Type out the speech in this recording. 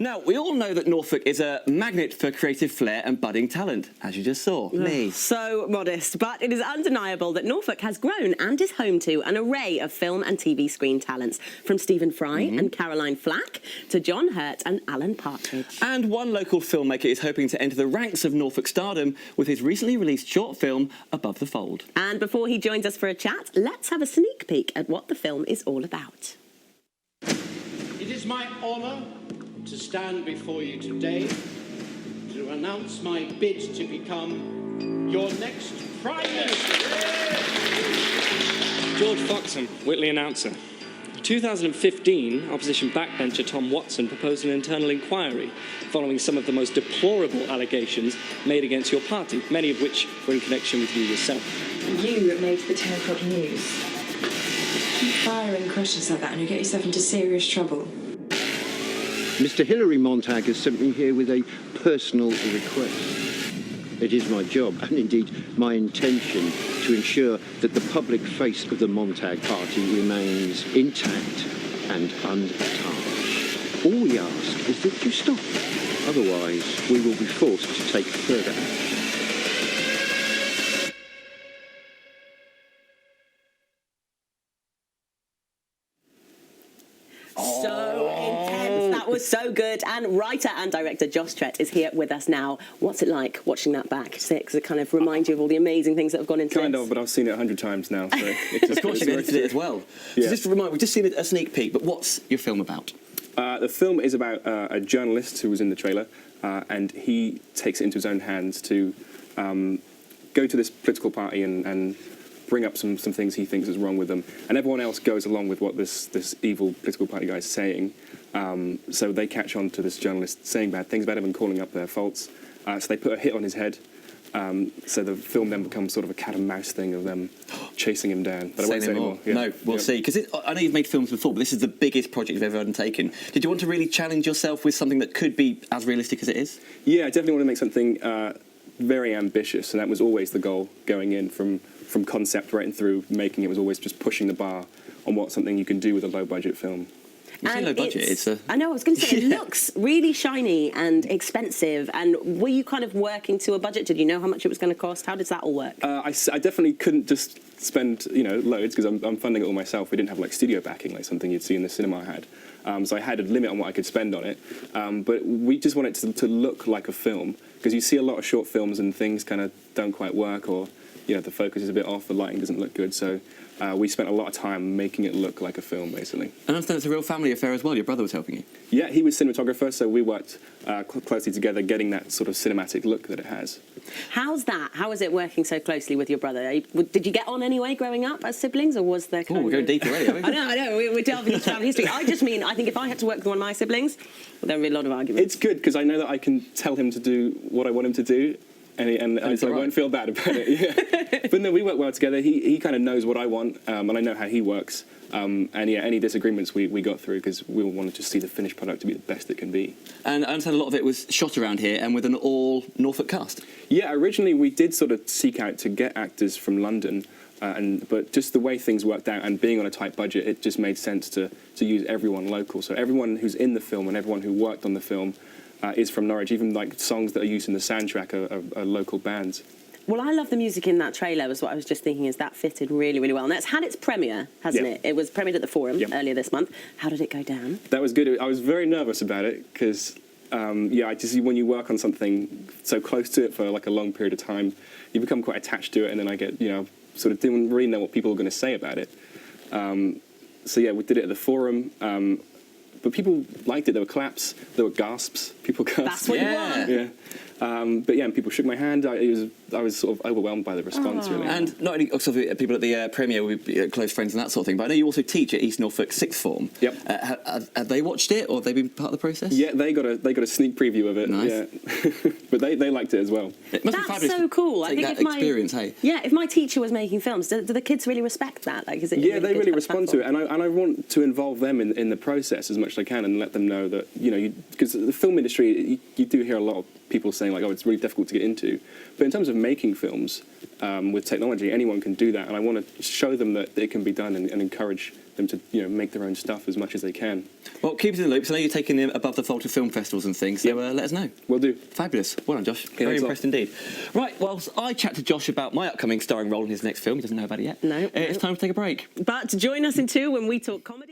Now, we all know that Norfolk is a magnet for creative flair and budding talent, as you just saw, me. So modest, but it is undeniable that Norfolk has grown and is home to an array of film and TV screen talents, from Stephen Fry and Caroline Flack to John Hurt and Alan Partridge. And one local filmmaker is hoping to enter the ranks of Norfolk stardom with his recently released short film, Above the Fold. And before he joins us for a chat, let's have a sneak peek at what the film is all about. It is my honour to stand before you today to announce my bid to become your next Prime Minister. George Foxham, Whitley announcer. In 2015, opposition backbencher Tom Watson proposed an internal inquiry following some of the most deplorable allegations made against your party, many of which were in connection with you yourself. You made the 10 o'clock news. Keep firing questions like that and you get yourself into serious trouble. Mr. Hilary Montag has sent me here with a personal request. It is my job, and indeed my intention, to ensure that the public face of the Montag party remains intact and untarnished. All we ask is that you stop. Otherwise, we will be forced to take further action. So good. And writer and director Josh Trett is here with us now. What's it like watching that back? Does it kind of remind you of all the amazing things that have gone into it? Kind of, but I've seen it 100 times now. So it's just, of course, you've edited it as well. Yeah. So just to remind, we've just seen a sneak peek, but what's your film about? The film is about a journalist who was in the trailer, and he takes it into his own hands to go to this political party and bring up some things he thinks is wrong with them. And everyone else goes along with what this evil political party guy is saying. So they catch on to this journalist saying bad things about him and calling up their faults. So they put a hit on his head. So the film then becomes sort of a cat and mouse thing of them chasing him down. But I won't say anymore. Yeah. No, we'll see. Because I know you've made films before, but this is the biggest project you've ever undertaken. Did you want to really challenge yourself with something that could be as realistic as it is? Yeah, I definitely want to make something very ambitious, and that was always the goal going in from concept right and through making it. Was always just pushing the bar on what something you can do with a low-budget film. And low budget, I know, I was going to say, it looks really shiny and expensive. And were you kind of working to a budget? Did you know how much it was going to cost? How does that all work? I definitely couldn't just spend, loads, because I'm funding it all myself. We didn't have, studio backing, like something you'd see in the cinema had. So I had a limit on what I could spend on it. But we just wanted to look like a film, because you see a lot of short films and things kind of don't quite work, or, the focus is a bit off, the lighting doesn't look good. So we spent a lot of time making it look like a film, basically. And I understand it's a real family affair as well. Your brother was helping you. Yeah, he was cinematographer, so we worked closely together, getting that sort of cinematic look that it has. How's that? How is it working so closely with your brother? Did you get on anyway growing up as siblings, or was there kind we're going deep already, aren't we? I know, we're delving into family history. I just mean, I think if I had to work with one of my siblings, there would be a lot of arguments. It's good, because I know that I can tell him to do what I want him to do, and so I won't feel bad about it. Yeah. But no, we work well together. He kind of knows what I want, and I know how he works. And yeah, any disagreements we got through, because we wanted to see the finished product to be the best it can be. And I understand a lot of it was shot around here and with an all Norfolk cast. Yeah, originally we did sort of seek out to get actors from London, but just the way things worked out and being on a tight budget, it just made sense to use everyone local. So everyone who's in the film and everyone who worked on the film is from Norwich. Even songs that are used in the soundtrack are local bands. Well, I love the music in that trailer, was what I was just thinking, is that fitted really, really well. And that's had its premiere, hasn't it? It was premiered at the Forum earlier this month. How did it go down? That was good. I was very nervous about it, because, when you work on something so close to it for a long period of time, you become quite attached to it, and then I get, sort of didn't really know what people were going to say about it. We did it at the Forum. But people liked it. There were claps, there were gasps. People gasped. That's what you want. Yeah. And people shook my hand. I was sort of overwhelmed by the response, really. And not only people at the premiere will be close friends and that sort of thing, but I know you also teach at East Norfolk Sixth Form. Yep. Have they watched it, or have they been part of the process? Yeah, they got a sneak preview of it. Nice. Yeah. But they liked it as well. It must be fabulous. So cool. I think that experience, hey. Yeah, if my teacher was making films, do the kids really respect that? Is it? Yeah, they really respond to it, and I want to involve them in the process as much as I can, and let them know that because the film industry, you do hear a lot of people saying saying like, oh, it's really difficult to get into. But in terms of making films with technology, anyone can do that, and I want to show them that it can be done and encourage them to make their own stuff as much as they can. Well, keep us in the loop. So I know you're taking them above the fold to film festivals and things, so let us know. Will do. Fabulous. Well done, Josh. Very impressed indeed. Right, well, I chat to Josh about my upcoming starring role in his next film. He doesn't know about it yet. No. It's time to take a break. But join us in 2 when we talk comedy.